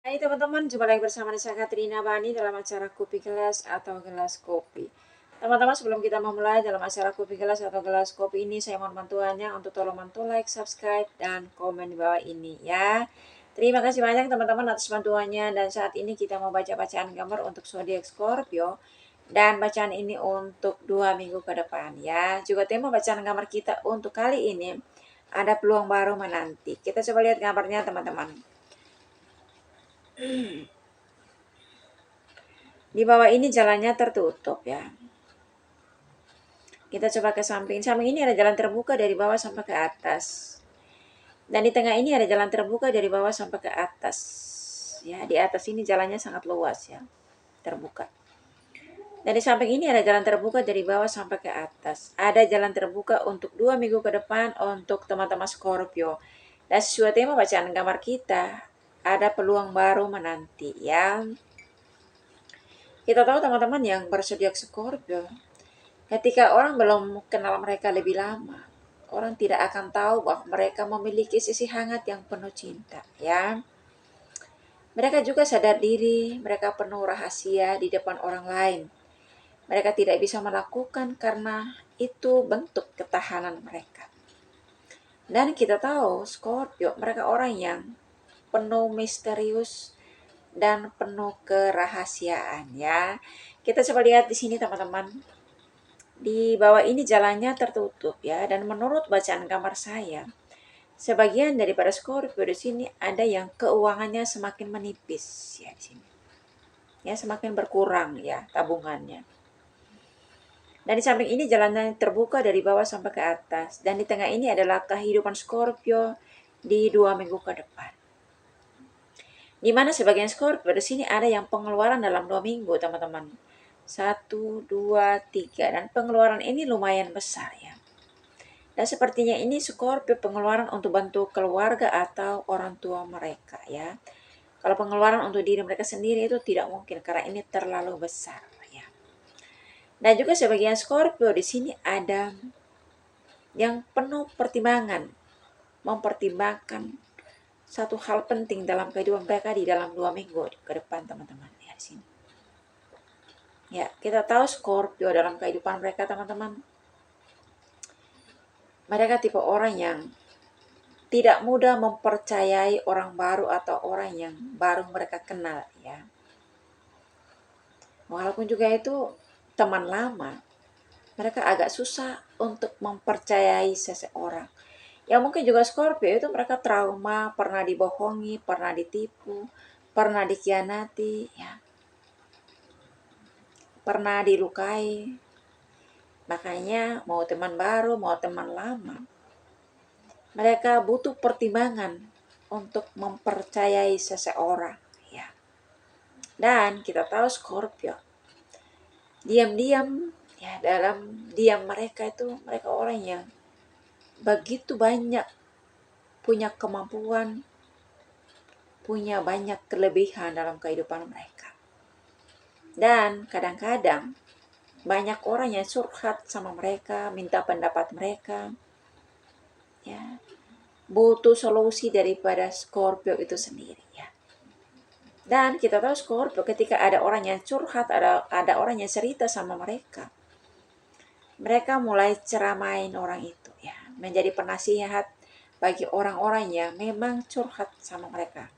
Hai teman-teman, jumpa lagi bersama saya Katrina Bani dalam acara Kopi Gelas atau Gelas Kopi. Teman-teman, sebelum kita memulai dalam acara Kopi Gelas atau Gelas Kopi ini, saya mohon bantuannya untuk tolong bantu like, subscribe, dan komen di bawah ini ya. Terima kasih banyak teman-teman atas bantuannya, dan saat ini kita mau baca bacaan gambar untuk zodiak Scorpio, dan bacaan ini untuk 2 minggu ke depan ya. Juga tema bacaan gambar kita untuk kali ini ada peluang baru menanti. Kita coba lihat gambarnya teman-teman. Di bawah ini jalannya tertutup ya. Kita coba ke samping. Samping ini ada jalan terbuka dari bawah sampai ke atas. Dan di tengah ini ada jalan terbuka dari bawah sampai ke atas. Ya, di atas ini jalannya sangat luas ya, terbuka. Dan di samping ini ada jalan terbuka dari bawah sampai ke atas. Ada jalan terbuka untuk 2 minggu ke depan untuk teman-teman Scorpio. Dan sesuai tema bacaan gambar kita, ada peluang baru menanti ya. Kita tahu teman-teman yang berzodiak Scorpio, ketika orang belum kenal mereka lebih lama, orang tidak akan tahu bahwa mereka memiliki sisi hangat yang penuh cinta, ya. Mereka juga sadar diri, mereka penuh rahasia di depan orang lain. Mereka tidak bisa melakukan karena itu bentuk ketahanan mereka. Dan kita tahu Scorpio, mereka orang yang penuh misterius dan penuh kerahasiaan, ya. Kita coba lihat di sini teman-teman. Di bawah ini jalannya tertutup ya, dan menurut bacaan gambar saya, sebagian daripada Scorpio di sini ada yang keuangannya semakin menipis ya di sini. Ya, semakin berkurang ya tabungannya. Dan di samping ini jalannya terbuka dari bawah sampai ke atas, dan di tengah ini adalah kehidupan Scorpio di 2 minggu ke depan. Di mana sebagian Scorpio di sini ada yang pengeluaran dalam 2 minggu, teman-teman. 1, 2, 3, dan pengeluaran ini lumayan besar ya. Dan sepertinya ini Scorpio pengeluaran untuk bantu keluarga atau orang tua mereka ya. Kalau pengeluaran untuk diri mereka sendiri itu tidak mungkin karena ini terlalu besar ya. Dan juga sebagian Scorpio di sini ada yang penuh pertimbangan, mempertimbangkan satu hal penting dalam kehidupan mereka di dalam 2 minggu ke depan teman-teman ya di sini. Ya, kita tahu Scorpio dalam kehidupan mereka teman-teman. Mereka tipe orang yang tidak mudah mempercayai orang baru atau orang yang baru mereka kenal ya. Walaupun juga itu teman lama, mereka agak susah untuk mempercayai seseorang. Ya mungkin juga Scorpio itu mereka trauma, pernah dibohongi, pernah ditipu, pernah dikhianati ya. Pernah dilukai. Makanya mau teman baru, mau teman lama, mereka butuh pertimbangan untuk mempercayai seseorang ya. Dan kita tahu Scorpio diam-diam ya, dalam diam mereka itu mereka orang yang begitu banyak punya kemampuan, punya banyak kelebihan dalam kehidupan mereka. Dan kadang-kadang banyak orang yang curhat sama mereka, minta pendapat mereka ya, butuh solusi daripada Scorpio itu sendiri ya. Dan kita tahu Scorpio ketika ada orang yang curhat, ada orang yang cerita sama mereka, mereka mulai ceramain orang itu ya, menjadi penasihat bagi orang-orang yang memang curhat sama mereka.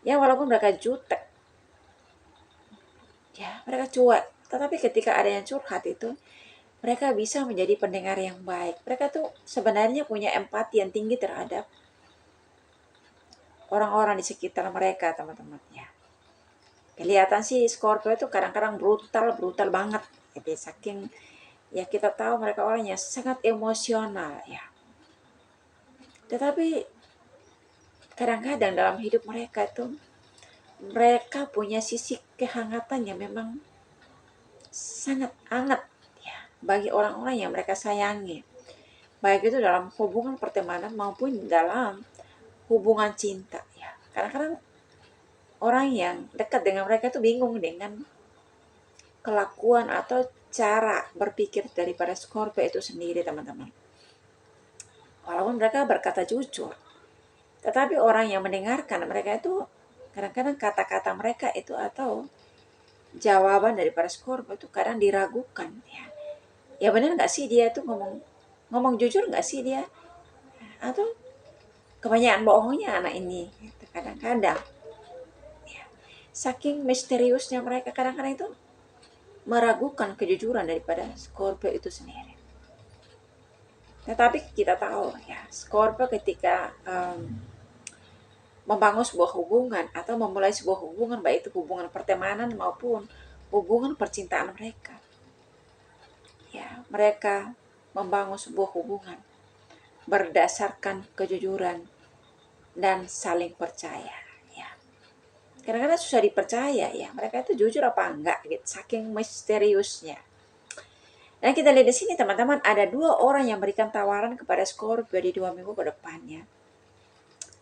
Ya walaupun mereka jutek, ya mereka cuek, tetapi ketika ada yang curhat itu, mereka bisa menjadi pendengar yang baik. Mereka tuh sebenarnya punya empati yang tinggi terhadap orang-orang di sekitar mereka, teman-teman ya. Kelihatan sih Scorpio itu kadang-kadang brutal banget. Jadi saking ya kita tahu mereka orang yang sangat emosional ya. Tetapi kadang-kadang dalam hidup mereka itu mereka punya sisi kehangatan yang memang sangat hangat ya bagi orang-orang yang mereka sayangi. Baik itu dalam hubungan pertemanan maupun dalam hubungan cinta ya. Kadang-kadang orang yang dekat dengan mereka itu bingung dengan kelakuan atau cara berpikir daripada Scorpio itu sendiri, teman-teman. Walaupun mereka berkata jujur, tetapi orang yang mendengarkan mereka itu Kadang-kadang kata-kata mereka itu atau jawaban dari para Scorpio itu kadang diragukan ya. Ya benar nggak sih dia tuh ngomong jujur nggak sih dia? Atau kebanyakan bohongnya anak ini? Gitu. Kadang-kadang ya. Saking misteriusnya mereka kadang-kadang itu meragukan kejujuran daripada Scorpio itu sendiri. Tetapi kita tahu ya, Scorpio ketika membangun sebuah hubungan atau memulai sebuah hubungan, baik itu hubungan pertemanan maupun hubungan percintaan mereka. Ya, mereka membangun sebuah hubungan berdasarkan kejujuran dan saling percaya. Ya, kadang-kadang susah dipercaya ya, mereka itu jujur apa enggak gitu, saking misteriusnya. Dan kita lihat di sini teman-teman, ada 2 orang yang berikan tawaran kepada Scorpio di 2 minggu ke depannya.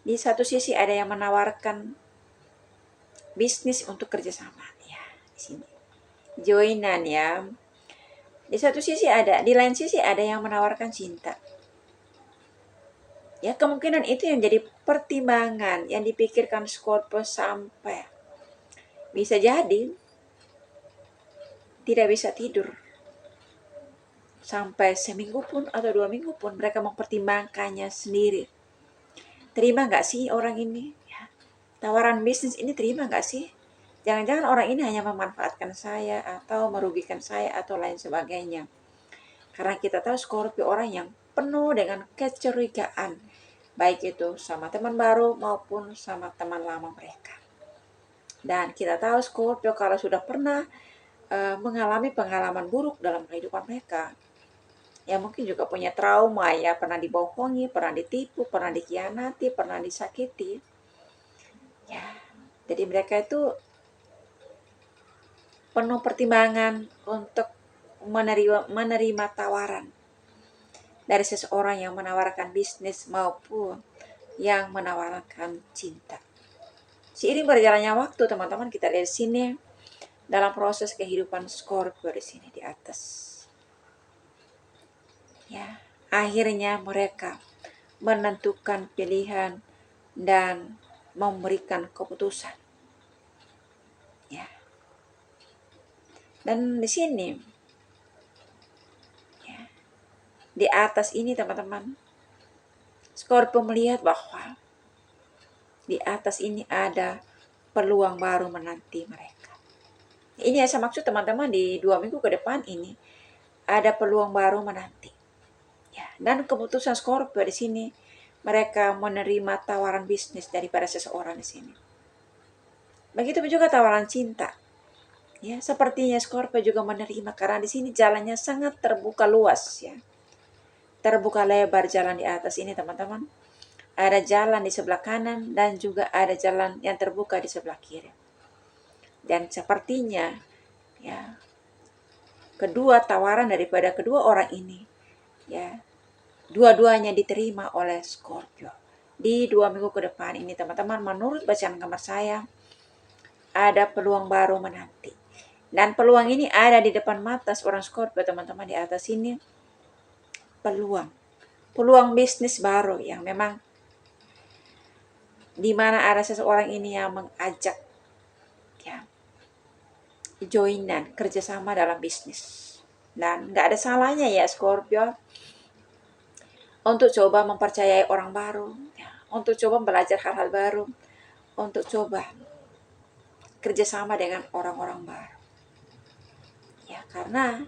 Di satu sisi ada yang menawarkan bisnis untuk kerjasama ya, di sini joinan ya. Di satu sisi ada, di lain sisi ada yang menawarkan cinta. Ya kemungkinan itu yang jadi pertimbangan yang dipikirkan Scorpio sampai bisa jadi tidak bisa tidur sampai seminggu pun atau 2 minggu pun mereka mempertimbangkannya sendiri. Terima nggak sih orang ini? Ya. Tawaran bisnis ini terima nggak sih? Jangan-jangan orang ini hanya memanfaatkan saya atau merugikan saya atau lain sebagainya. Karena kita tahu Scorpio orang yang penuh dengan kecurigaan. Baik itu sama teman baru maupun sama teman lama mereka. Dan kita tahu Scorpio kalau sudah pernah mengalami pengalaman buruk dalam kehidupan mereka, ya mungkin juga punya trauma ya, pernah dibohongi, pernah ditipu, pernah dikhianati, pernah disakiti. Ya, jadi mereka itu penuh pertimbangan untuk menerima tawaran dari seseorang yang menawarkan bisnis maupun yang menawarkan cinta. Seiring berjalannya waktu, teman-teman, kita lihat di sini dalam proses kehidupan Scorpio di sini di atas. Ya, akhirnya mereka menentukan pilihan dan memberikan keputusan. Ya. Dan di sini ya, di atas ini teman-teman, Scorpio melihat bahwa di atas ini ada peluang baru menanti mereka. Ini yang saya maksud teman-teman, di 2 minggu ke depan ini ada peluang baru menanti. Ya, dan keputusan Scorpio di sini mereka menerima tawaran bisnis daripada seseorang di sini. Begitu juga tawaran cinta. Ya, sepertinya Scorpio juga menerima karena di sini jalannya sangat terbuka luas ya. Terbuka lebar jalan di atas ini teman-teman. Ada jalan di sebelah kanan dan juga ada jalan yang terbuka di sebelah kiri. Dan sepertinya ya, kedua tawaran daripada kedua orang ini ya, dua-duanya diterima oleh Scorpio. Di 2 minggu ke depan ini teman-teman, menurut bacaan kamar saya, ada peluang baru menanti. Dan peluang ini ada di depan mata seorang Scorpio teman-teman di atas ini. Peluang bisnis baru yang memang di mana ada seseorang ini yang mengajak ya, joinan kerjasama dalam bisnis. Dan nggak ada salahnya ya Scorpio untuk coba mempercayai orang baru, ya, untuk coba belajar hal-hal baru, untuk coba kerjasama dengan orang-orang baru. Ya, karena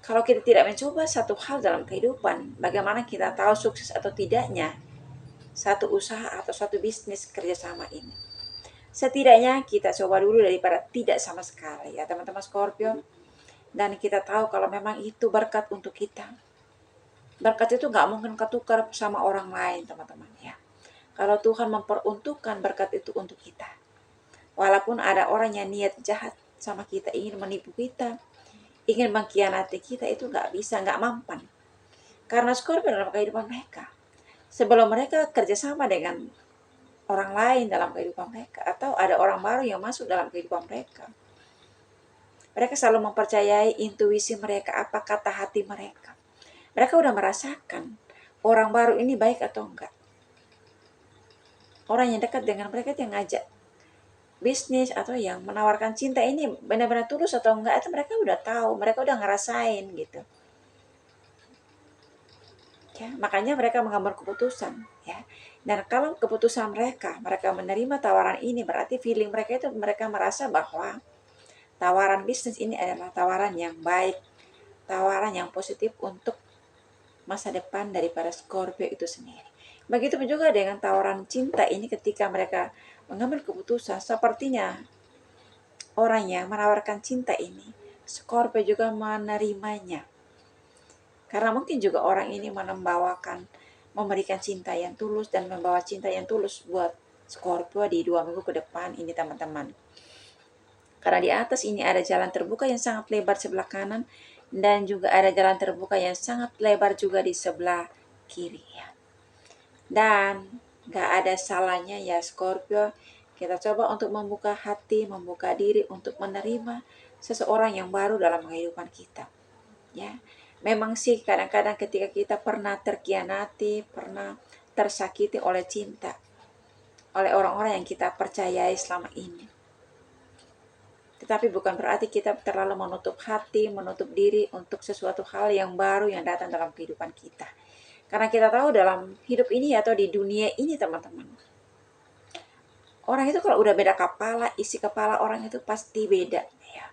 kalau kita tidak mencoba satu hal dalam kehidupan, bagaimana kita tahu sukses atau tidaknya satu usaha atau satu bisnis kerjasama ini? Setidaknya kita coba dulu daripada tidak sama sekali ya teman-teman Scorpio. Dan kita tahu kalau memang itu berkat untuk kita. Berkat itu gak mungkin ketukar sama orang lain teman-teman ya. Kalau Tuhan memperuntukkan berkat itu untuk kita, walaupun ada orang yang niat jahat sama kita, ingin menipu kita, ingin mengkhianati kita, itu gak bisa, gak mampan. Karena Scorpio dalam kehidupan mereka, sebelum mereka kerjasama dengan orang lain dalam kehidupan mereka, atau ada orang baru yang masuk dalam kehidupan mereka, mereka selalu mempercayai intuisi mereka, apa kata hati mereka. Mereka udah merasakan orang baru ini baik atau enggak. orang yang dekat dengan mereka yang ngajak bisnis atau yang menawarkan cinta ini benar-benar tulus atau enggak, itu mereka udah tahu, mereka udah ngerasain gitu. Ya, makanya mereka mengambil keputusan, ya. Dan kalau keputusan mereka menerima tawaran ini, berarti feeling mereka itu mereka merasa bahwa tawaran bisnis ini adalah tawaran yang baik, tawaran yang positif untuk masa depan daripada Scorpio itu sendiri. Begitu juga dengan tawaran cinta ini, ketika mereka mengambil keputusan, sepertinya orang yang menawarkan cinta ini, Scorpio juga menerimanya. Karena mungkin juga orang ini memberikan cinta yang tulus dan membawa cinta yang tulus buat Scorpio di 2 minggu ke depan ini, teman-teman. Karena di atas ini ada jalan terbuka yang sangat lebar sebelah kanan, dan juga ada jalan terbuka yang sangat lebar juga di sebelah kiri, ya. Dan gak ada salahnya ya Scorpio, kita coba untuk membuka hati, membuka diri untuk menerima seseorang yang baru dalam kehidupan kita, ya. Memang sih kadang-kadang ketika kita pernah terkhianati, pernah tersakiti oleh cinta, oleh orang-orang yang kita percayai selama ini. Tetapi bukan berarti kita terlalu menutup hati, menutup diri untuk sesuatu hal yang baru yang datang dalam kehidupan kita. Karena kita tahu dalam hidup ini atau di dunia ini, teman-teman, orang itu kalau udah beda kepala, isi kepala orang itu pasti beda, ya.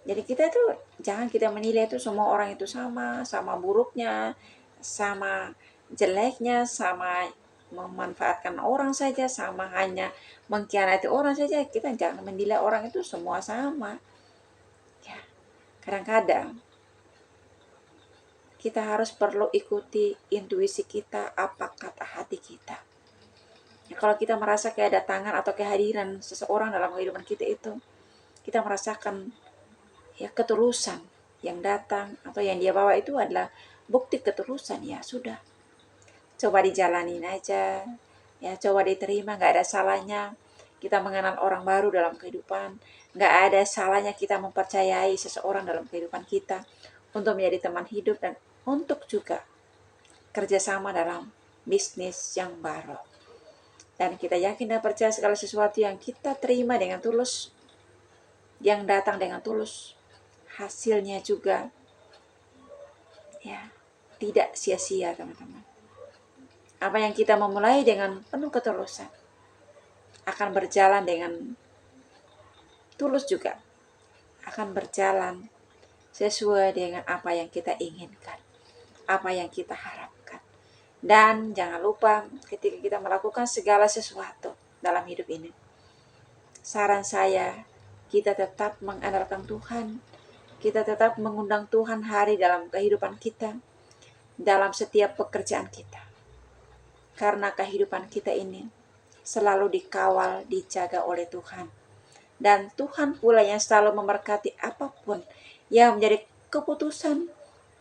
Jadi kita itu jangan kita menilai itu semua orang itu sama buruknya, sama jeleknya, sama memanfaatkan orang saja, sama hanya mengkhianati orang saja. Kita jangan menilai orang itu semua sama. Ya, kadang-kadang kita harus perlu ikuti intuisi kita, apa kata hati kita. Ya, kalau kita merasa kedatangan atau kehadiran seseorang dalam kehidupan kita itu, kita merasakan ya ketulusan yang datang atau yang dia bawa itu adalah bukti ketulusan, ya sudah, coba dijalanin aja, ya coba diterima. Gak ada salahnya kita mengenal orang baru dalam kehidupan, gak ada salahnya kita mempercayai seseorang dalam kehidupan kita untuk menjadi teman hidup dan untuk juga kerjasama dalam bisnis yang baru. Dan kita yakin dan percaya segala sesuatu yang kita terima dengan tulus, yang datang dengan tulus, hasilnya juga ya tidak sia-sia, teman-teman. Apa yang kita memulai dengan penuh ketulusan akan berjalan dengan tulus, juga akan berjalan sesuai dengan apa yang kita inginkan, apa yang kita harapkan. Dan jangan lupa ketika kita melakukan segala sesuatu dalam hidup ini, saran saya, kita tetap mengandalkan Tuhan, kita tetap mengundang Tuhan hari dalam kehidupan kita, dalam setiap pekerjaan kita. Karena kehidupan kita ini selalu dikawal, dijaga oleh Tuhan. Dan Tuhan pula yang selalu memberkati apapun yang menjadi keputusan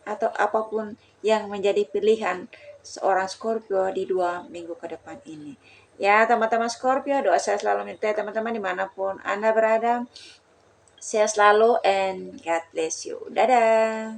atau apapun yang menjadi pilihan seorang Scorpio di 2 minggu ke depan ini. Ya, teman-teman Scorpio, doa saya selalu minta teman-teman dimanapun Anda berada, sehat selalu and God bless you. Dadah.